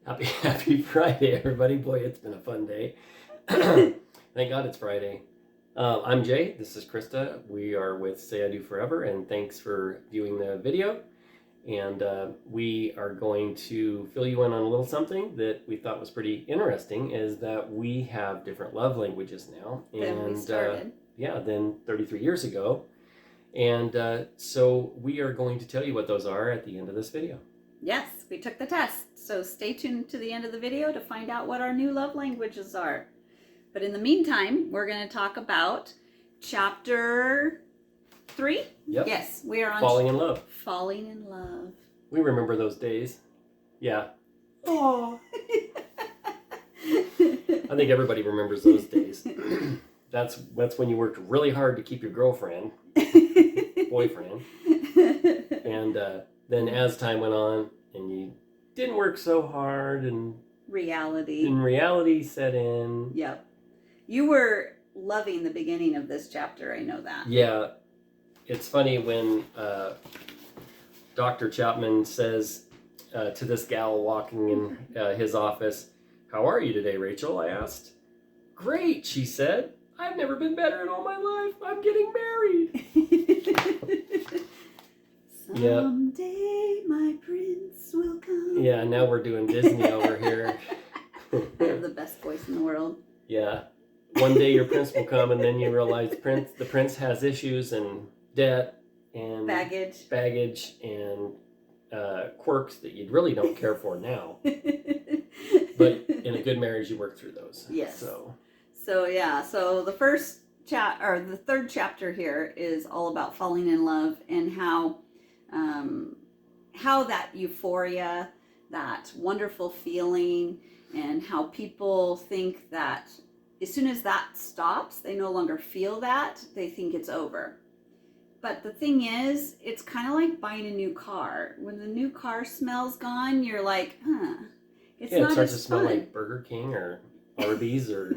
Happy Friday, everybody. Boy, it's been a fun day. Thank God it's Friday. I'm Jay. This is Krista. We are with Say I Do Forever, and thanks for viewing the video. And we are going to fill you in on a little something that we thought was pretty interesting, is that we have different love languages now. Then we started. Than 33 years ago. And so we are going to tell you what those are at the end of this video. Yes, we took the test. So stay tuned to the end of the video to find out what our new love languages are. But in the meantime, we're going to talk about chapter 3. Yep. Yes, we are on Falling in love. Falling in love. We remember those days. Yeah. Oh. I think everybody remembers those days. That's when you worked really hard to keep your girlfriend, boyfriend. And then as time went on and you didn't work so hard and reality set in. Yep. You were loving the beginning of this chapter, I know that. Yeah. It's funny when Dr. Chapman says to this gal walking in his office, "How are you today, Rachel?" I asked. "Great," she said. "I've never been better in all my life. I'm getting married." Someday my prince will come. Yeah, now we're doing Disney over here. I have the best voice in the world. Yeah. One day your prince will come, and then you realize the prince has issues and debt and baggage and quirks that you really don't care for now. But in a good marriage, you work through those. Yes. So the third chapter here is all about falling in love and how that euphoria, that wonderful feeling, and how people think that as soon as that stops, they no longer feel that, they think it's over. But the thing is, it's kind of like buying a new car. When the new car smell's gone, you're like, it's not as fun. It starts to smell like Burger King or Arby's or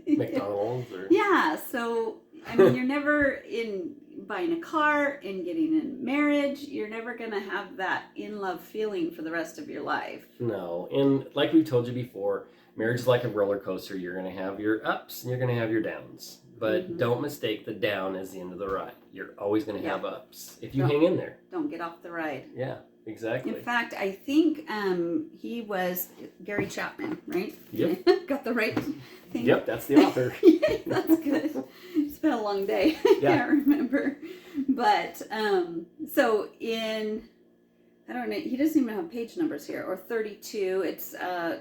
McDonald's. Yeah, so, I mean, you're never in buying a car and getting in marriage. You're never going to have that in-love feeling for the rest of your life. No, and like we told you before, marriage is like a roller coaster. You're going to have your ups and you're going to have your downs. But don't mistake the down as the end of the ride. You're always going to have ups if you hang in there. Don't get off the ride. Yeah, exactly. In fact, I think he was Gary Chapman, right? Yep. Got the right thing? Yep, that's the author. That's good. It's been a long day. Yeah. I can't remember. But, so in... I don't know, he doesn't even have page numbers here, or 32. It's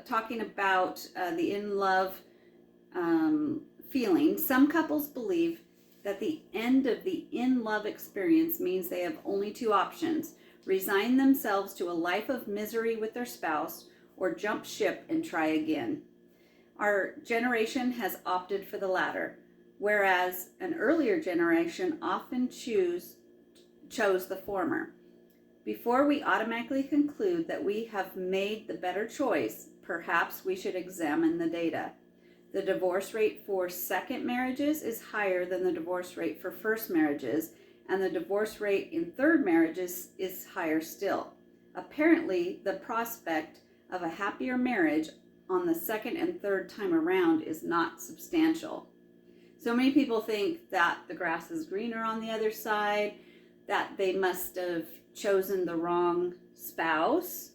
talking about the in-love feeling. Some couples believe that the end of the in-love experience means they have only 2 options: resign themselves to a life of misery with their spouse, or jump ship and try again. Our generation has opted for the latter, whereas an earlier generation often chose the former. Before we automatically conclude that we have made the better choice, perhaps we should examine the data. The divorce rate for second marriages is higher than the divorce rate for first marriages, and the divorce rate in third marriages is higher still. Apparently, the prospect of a happier marriage on the second and third time around is not substantial. So many people think that the grass is greener on the other side, that they must have chosen the wrong spouse.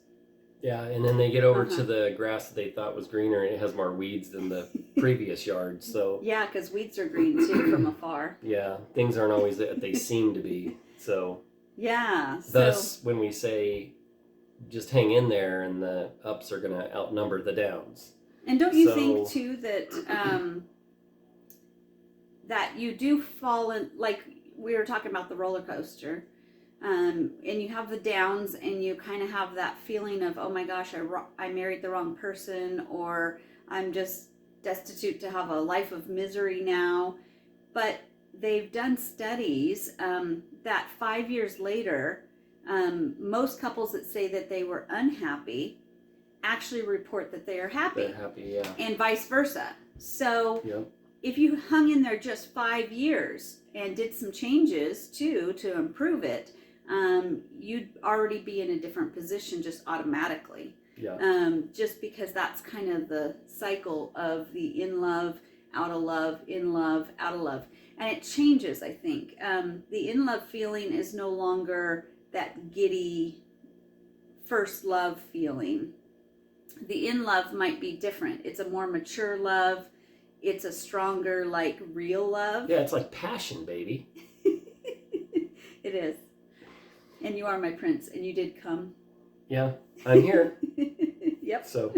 Yeah, and then they get over to the grass that they thought was greener, and it has more weeds than the previous yard. So yeah, because weeds are green too from afar. Yeah, things aren't always that they seem to be. So yeah. Thus, when we say just hang in there, and the ups are going to outnumber the downs. And don't you think too that that you do fall in, like we were talking about the roller coaster. And you have the downs, and you kind of have that feeling of, oh my gosh, I married the wrong person, or I'm just destitute to have a life of misery now. But they've done studies that 5 years later, most couples that say that they were unhappy actually report that they are happy. They're happy, yeah. And vice versa. So if you hung in there just 5 years and did some changes too to improve it, you'd already be in a different position just automatically. Yeah. just because that's kind of the cycle of the in love, out of love, in love, out of love. And it changes, I think. The in love feeling is no longer that giddy first love feeling. The in love might be different. It's a more mature love. It's a stronger, like, real love. Yeah, it's like passion, baby. It is. And you are my prince, and you did come. Yeah, I'm here. Yep. So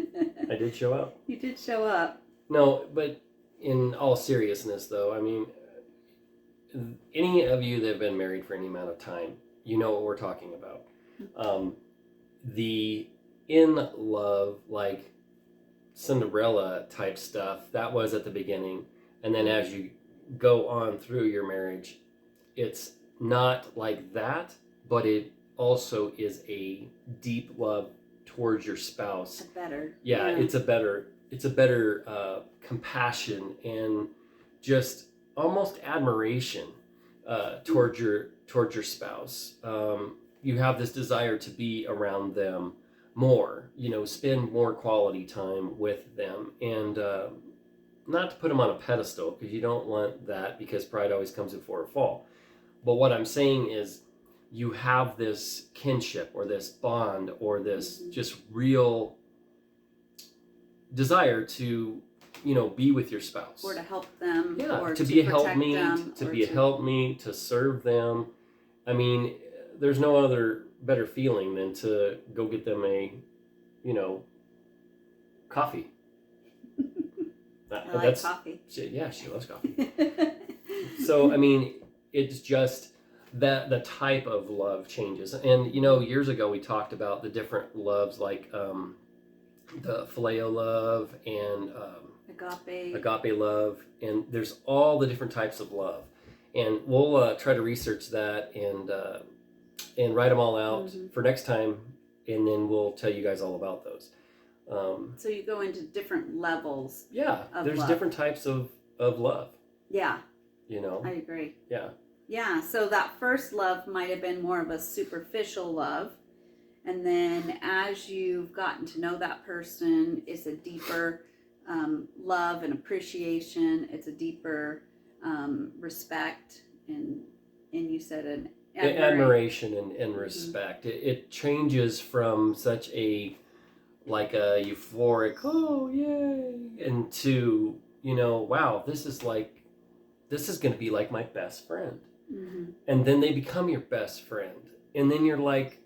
I did show up. You did show up. No, but in all seriousness, though, I mean, any of you that have been married for any amount of time, you know what we're talking about. The in love, like Cinderella type stuff, that was at the beginning. And then as you go on through your marriage, it's not like that, but it also is a deep love towards your spouse. Better. Yeah, it's a better compassion and just almost admiration towards your spouse. You have this desire to be around them more, spend more quality time with them, and not to put them on a pedestal, because you don't want that, because pride always comes before a fall. But what I'm saying is, you have this kinship or this bond or this just real desire to, be with your spouse. Or to help them. Yeah, or to be a helpmeet, helpmeet, to serve them. I mean, there's no other better feeling than to go get them a, coffee. I like coffee. She loves coffee. So, I mean, it's just that the type of love changes. And, years ago we talked about the different loves, like the phileo love and agape love. And there's all the different types of love. And we'll try to research that and write them all out for next time. And then we'll tell you guys all about those. So you go into different levels. Yeah, there's love. Different types of love. Yeah. I agree. Yeah. Yeah, so that first love might have been more of a superficial love. And then as you've gotten to know that person, it's a deeper love and appreciation. It's a deeper respect. And you said an admiration and respect. It changes from such a euphoric, oh yay, and to, wow, this is going to be like my best friend. And then they become your best friend. And then you're like,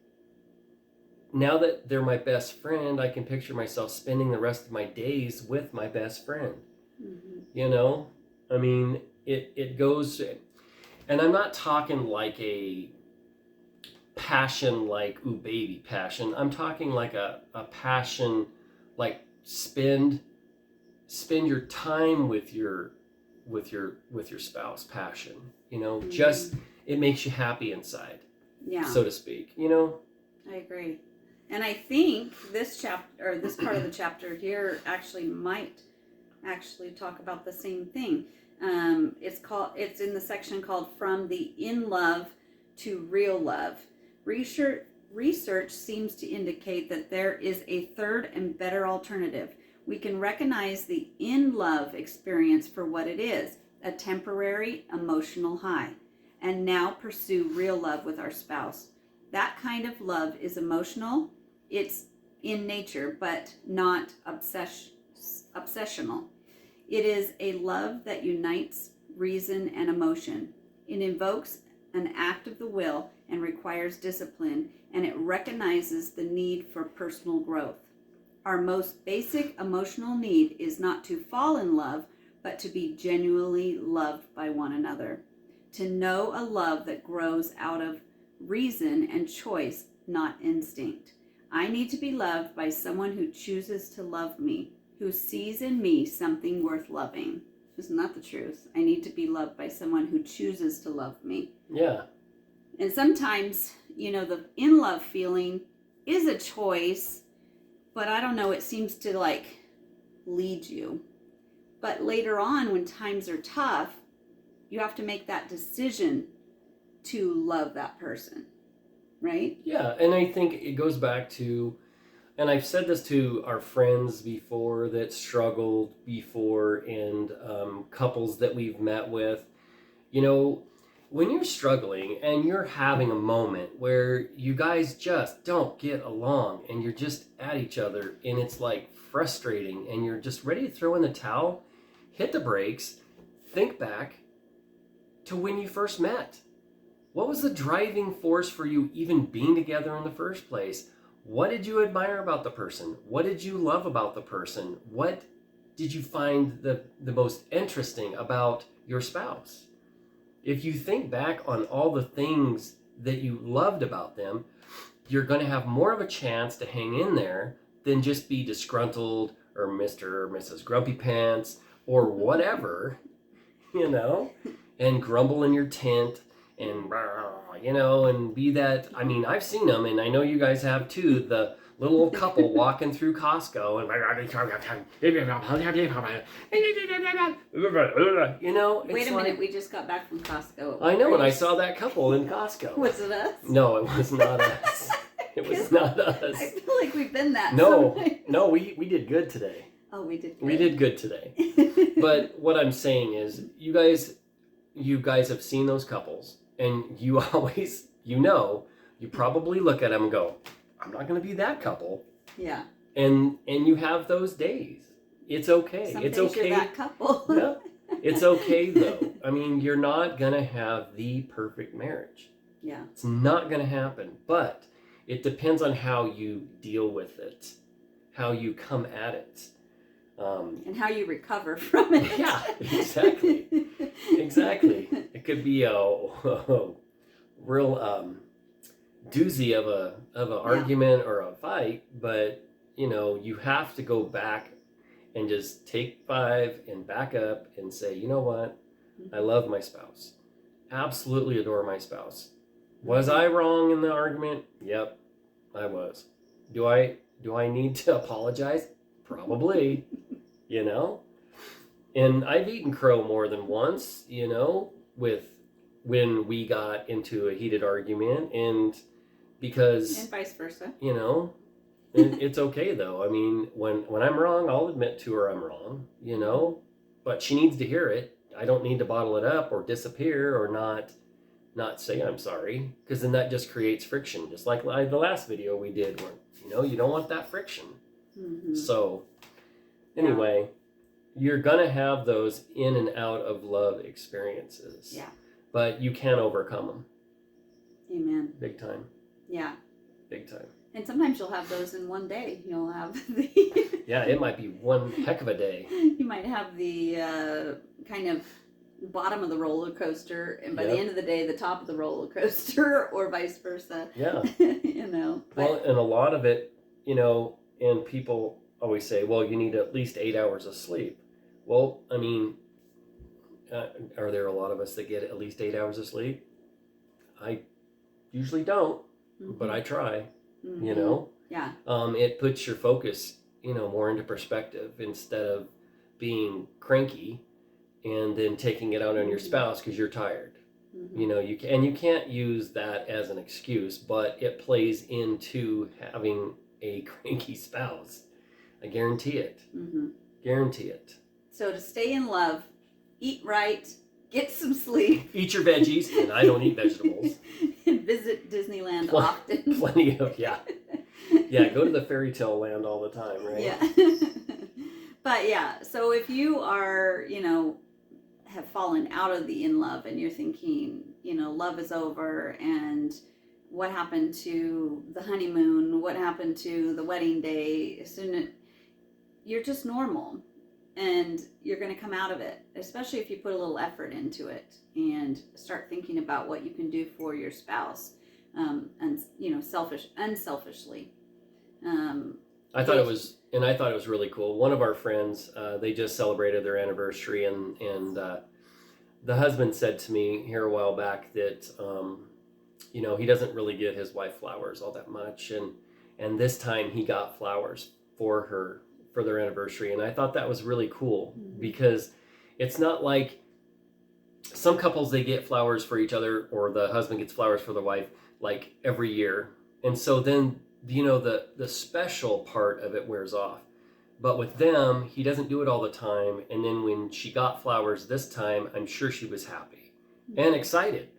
now that they're my best friend, I can picture myself spending the rest of my days with my best friend. I mean, it goes, and I'm not talking like a passion, like, ooh, baby passion. I'm talking like a passion, like spend your time with your spouse passion. Just it makes you happy inside. Yeah. So to speak. I agree. And I think this chapter, or this part of the chapter here, might talk about the same thing. It's in the section called From the In Love to Real Love. Research seems to indicate that there is a third and better alternative. We can recognize the in love experience for what it is, a temporary emotional high, and now pursue real love with our spouse. That kind of love is emotional. It's in nature, but not obsessional. It is a love that unites reason and emotion. It invokes an act of the will and requires discipline, and it recognizes the need for personal growth. Our most basic emotional need is not to fall in love, but to be genuinely loved by one another. To know a love that grows out of reason and choice, not instinct. I need to be loved by someone who chooses to love me, who sees in me something worth loving. Isn't that the truth? I need to be loved by someone who chooses to love me. Yeah. And sometimes, the in love feeling is a choice, but I don't know, it seems to lead you. But later on, when times are tough, you have to make that decision to love that person, right? Yeah, and I think it goes back to and I've said this to our friends before that struggled before, and couples that we've met with, you know, when you're struggling and you're having a moment where you guys just don't get along and you're just at each other and it's like frustrating and you're just ready to throw in the towel, hit the brakes, think back to when you first met. What was the driving force for you even being together in the first place? What did you admire about the person? What did you love about the person? What did you find the most interesting about your spouse? If you think back on all the things that you loved about them, you're going to have more of a chance to hang in there than just be disgruntled or Mr. or Mrs. Grumpy Pants or whatever, you know, and grumble in your tent and, you know, and be that. I mean, I've seen them, and I know you guys have too, the little couple walking through Costco and, you know, Wait a minute, we just got back from Costco. I know, and I saw that couple in Costco. Was it us? No, it was not us. It was not us. I feel like we've been that. No, sometimes. no, we did good today. Oh, we did. Good. We did good today. But what I'm saying is, you guys have seen those couples, and you always, you know, you probably look at them and go, I'm not going to be that couple. Yeah. And you have those days. It's okay. Some It's days okay. You're that couple. Yeah. It's okay though. I mean, you're not going to have the perfect marriage. Yeah. It's not going to happen, but it depends on how you deal with it, how you come at it. And how you recover from it. Yeah, exactly. Exactly. It could be a real doozy of an argument or a fight, but you know, you have to go back and just take 5 and back up and say, you know what? I love my spouse. Absolutely adore my spouse. Was I wrong in the argument? Yep, I was. Do I need to apologize? Probably. You know? And I've eaten crow more than once, you know, when we got into a heated argument, and because and vice versa. You know, it's okay though. I mean, when I'm wrong, I'll admit to her I'm wrong, you know, but she needs to hear it. I don't need to bottle it up or disappear or not say I'm sorry, because then that just creates friction, just like the last video we did where, you know, you don't want that friction. Mm-hmm. So anyway, you're gonna have those in and out of love experiences. Yeah. But you can overcome them. Amen. Big time. Yeah. Big time. And sometimes you'll have those in one day. You'll have the Yeah, it might be one heck of a day. You might have the kind of bottom of the roller coaster, and by the end of the day, the top of the roller coaster, or vice versa. Yeah. You know. Well, and a lot of it, you know, and people always say, well, you need at least 8 hours of sleep. Well, I mean, are there a lot of us that get at least 8 hours of sleep? I usually don't, but I try, you know? Yeah. It puts your focus, you know, more into perspective instead of being cranky and then taking it out on your spouse because you're tired. You know, you can't use that as an excuse, but it plays into having a cranky spouse. I guarantee it. Guarantee it. So to stay in love, eat right, get some sleep. Eat your veggies, and I don't eat vegetables. And visit Disneyland often. Plenty of, yeah. Yeah, go to the fairy tale land all the time, right? Yeah. But yeah, so if you are, you know, have fallen out of the in love and you're thinking, you know, love is over, and what happened to the honeymoon? What happened to the wedding day? You're just normal, and you're going to come out of it, especially if you put a little effort into it and start thinking about what you can do for your spouse, and you know, unselfishly. I thought it was really cool. One of our friends, they just celebrated their anniversary, and the husband said to me here a while back that you know, he doesn't really get his wife flowers all that much, and this time he got flowers for her for their anniversary, and I thought that was really cool because it's not like some couples, they get flowers for each other, or the husband gets flowers for the wife like every year, and so then the special part of it wears off. But with them, he doesn't do it all the time. And then when she got flowers this time, I'm sure she was happy and excited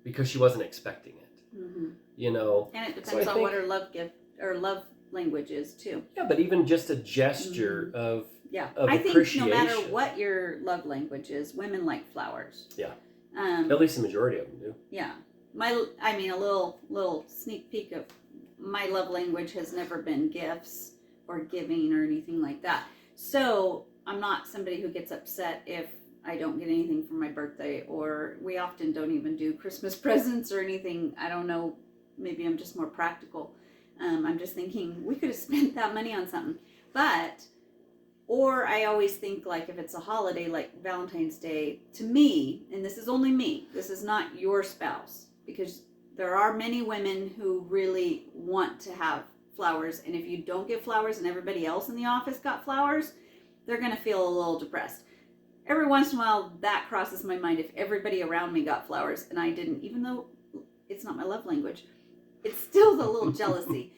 because she wasn't expecting it. Mm-hmm. You know, and it depends on what her love gift or love language is too. Yeah, but even just a gesture of of I think appreciation. no matter what your love language is, women like flowers. Yeah. At least the majority of them do. Yeah. A little sneak peek of my love language has never been gifts or giving or anything like that. So I'm not somebody who gets upset if I don't get anything for my birthday, or we often don't even do Christmas presents or anything. I don't know. Maybe I'm just more practical. I'm just thinking we could have spent that money on something. Or I always think, like, if it's a holiday like Valentine's Day, to me, and this is only me, this is not your spouse, because there are many women who really want to have flowers, and if you don't get flowers and everybody else in the office got flowers, they're going to feel a little depressed. Every once in a while, that crosses my mind. If everybody around me got flowers and I didn't, even though it's not my love language, it's still a little jealousy.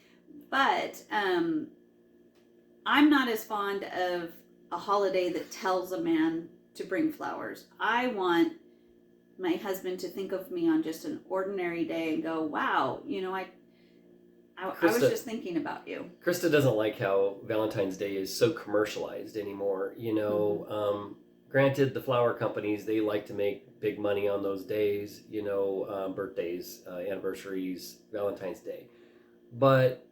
But I'm not as fond of a holiday that tells a man to bring flowers. I want my husband to think of me on just an ordinary day and go, wow, I was just thinking about you. Krista doesn't like how Valentine's Day is so commercialized anymore. Granted, the flower companies, they like to make big money on those days, birthdays, anniversaries, Valentine's Day. But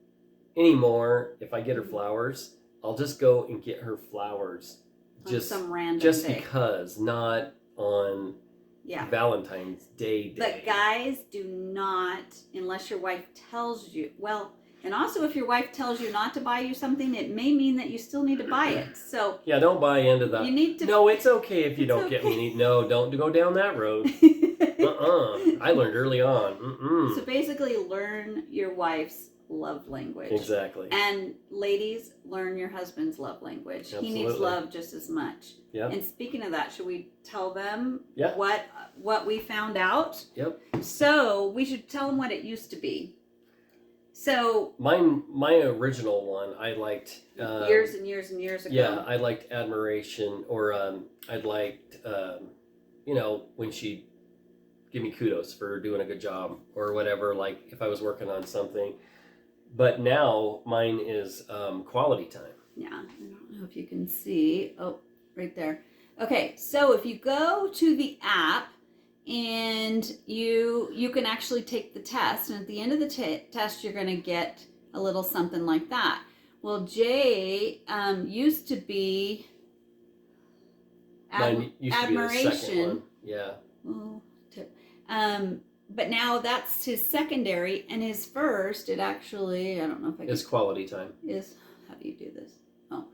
anymore, if I get her flowers, I'll just go and get her flowers On some random just day. because, not on Valentine's Day. But guys, do not, unless your wife tells you, and also if your wife tells you not to buy you something, it may mean that you still need to buy it. So yeah, don't buy into that. You need to. No, it's okay if you don't get me. No, don't go down that road. I learned early on. So basically, learn your wife's love language. Exactly. And ladies, learn your husband's love language. Absolutely. He needs love just as much. Yeah. And speaking of that, should we tell them Yeah. what we found out? Yep. So we should tell them what it used to be. So my original one, I liked years and years and years ago. Yeah, I liked admiration, or I liked when she'd give me kudos for doing a good job or whatever. Like if I was working on something. But now mine is quality time. Yeah, I don't know if you can see. Oh, right there. Okay, so if you go to the app and you can actually take the test, and at the end of the test, you're going to get a little something like that. Well, Jay used to be Mine used to be the second admiration. one. Yeah. Oh, but now that's his secondary, and his first, it actually, I don't know if I can. It's quality time. How do you do this? Oh.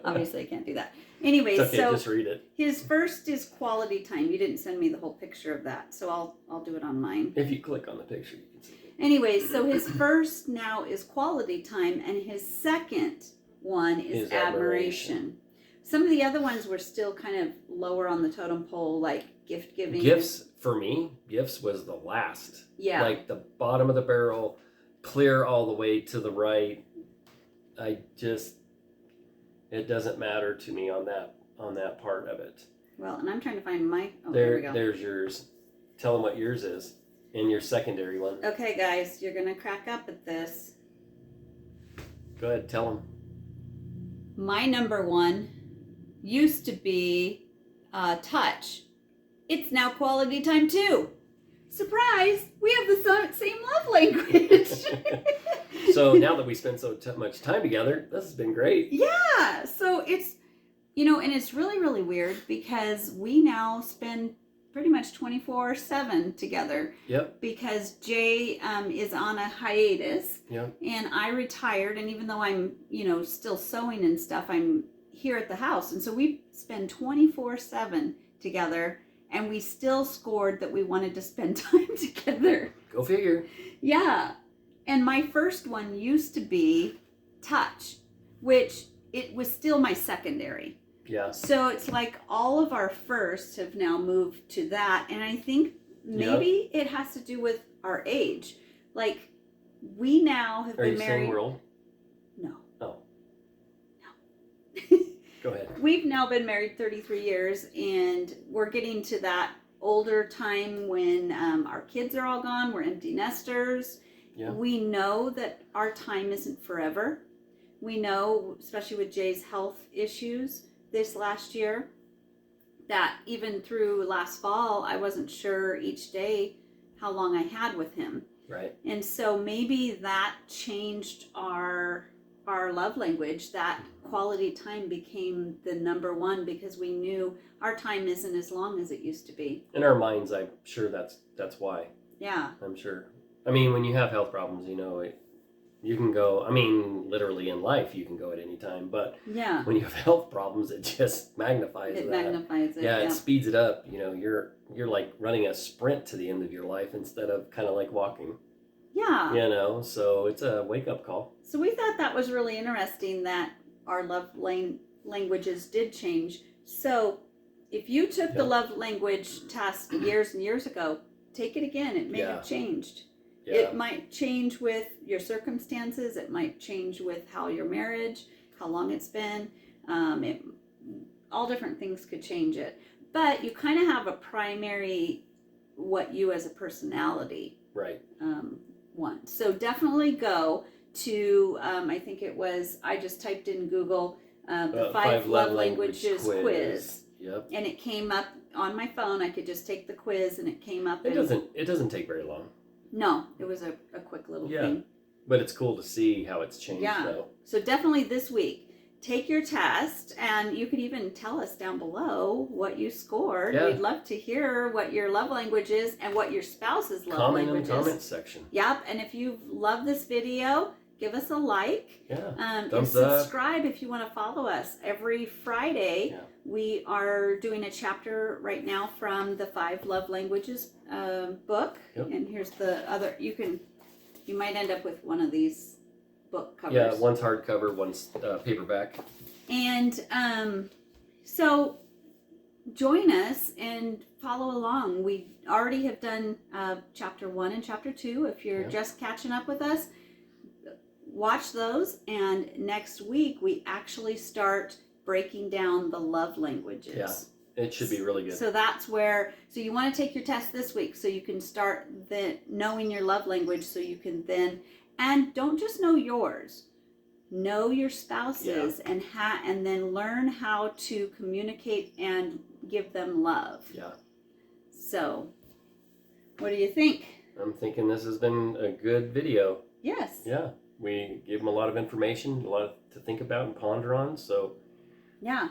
Obviously I can't do that. Anyway, It's okay, so just read it. his first is quality time. You didn't send me the whole picture of that, so I'll do it on mine. If you click on the picture, you can see it. Anyway, so his first now is quality time, and his second one is admiration. Some of the other ones were still kind of lower on the totem pole, like gift giving. Gifts, for me, gifts was the last. Yeah. Like the bottom of the barrel, clear all the way to the right. It doesn't matter to me on that part of it. Well, and I'm trying to find my, there we go. There's yours. Tell them what yours is in your secondary one. Okay, guys, you're going to crack up at this. Go ahead, tell them. My number one used to be touch. It's now quality time too. Surprise! We have the same love language. So now that we spend so much time together, this has been great. Yeah. So it's, and it's really, really weird because we now spend pretty much 24/7 together. Yep. Because Jay is on a hiatus. Yep. And I retired, and even though I'm, still sewing and stuff, I'm here at the house. And so we spend 24/7 together, and we still scored that we wanted to spend time together. Go figure. Yeah. And my first one used to be touch, which it was still my secondary. Yeah. So it's like all of our firsts have now moved to that. And I think maybe it has to do with our age. Like We now have Are been you married. saying we're old? No. Oh. No. Go ahead. We've now been married 33 years, and we're getting to that older time when our kids are all gone. We're empty nesters. Yeah. We know that our time isn't forever. We know, especially with Jay's health issues this last year, that even through last fall, I wasn't sure each day how long I had with him. Right. And so maybe that changed our love language. That quality time became the number one because we knew our time isn't as long as it used to be. In our minds, I'm sure that's why. Yeah. I'm sure. I mean, when you have health problems, you know, you can go. I mean, literally in life, you can go at any time. But Yeah. when you have health problems, it just magnifies It that. magnifies it. Yeah, it speeds it up. You know, you're like running a sprint to the end of your life instead of kind of like walking. Yeah. You know, so it's a wake up call. So we thought that was really interesting that our love languages did change. So if you took the love language test years and years ago, take it again. It may have changed. Yeah. It might change with your circumstances. It might change with how your marriage, how long it's been. All different things could change it. But you kind of have a primary, what you as a personality Right. want. So definitely go to, I think it was, I just typed in Google, the 5 love languages quiz. Yep. And it came up on my phone. I could just take the quiz and it came up. It doesn't take very long. No, it was a quick little thing. But it's cool to see how it's changed though. So definitely this week, take your test, and you could even tell us down below what you scored. Yeah. We'd love to hear what your love language is and what your spouse's love language is. Comment in the comments section. Yep, and if you love this video, give us a like. Yeah. And Thumbs up. subscribe if you want to follow us. Every Friday, we are doing a chapter right now from the 5 Love Languages book. Yep. And here's the other. You might end up with one of these book covers. Yeah, one's hardcover, one's paperback. And so join us and follow along. We already have done chapter 1 and chapter 2. If you're just catching up with us, watch those. And next week, we actually start breaking down the love languages. Yeah, it should be really good. So that's where, so you want to take your test this week so you can start knowing your love language, so you can then, and don't just know yours, know your spouse's, and then learn how to communicate and give them love. Yeah. So, what do you think? I'm thinking this has been a good video. Yes. Yeah, we gave them a lot of information, a lot to think about and ponder on. So. Yeah.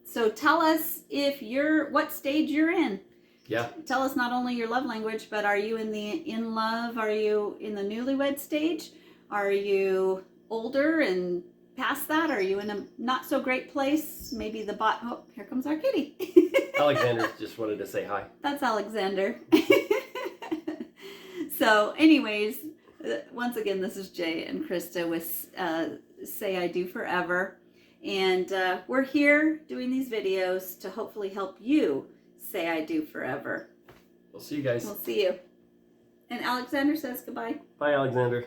So tell us what stage you're in. Yeah. Tell us not only your love language, but are you in love? Are you in the newlywed stage? Are you older and past that? Are you in a not so great place? Maybe oh, here comes our kitty. Alexander just wanted to say hi. That's Alexander. So anyways, once again, this is Jay and Krista with Say I Do Forever. And we're here doing these videos to hopefully help you say I do forever. We'll see you guys. We'll see you. And Alexander says goodbye. Bye, Alexander.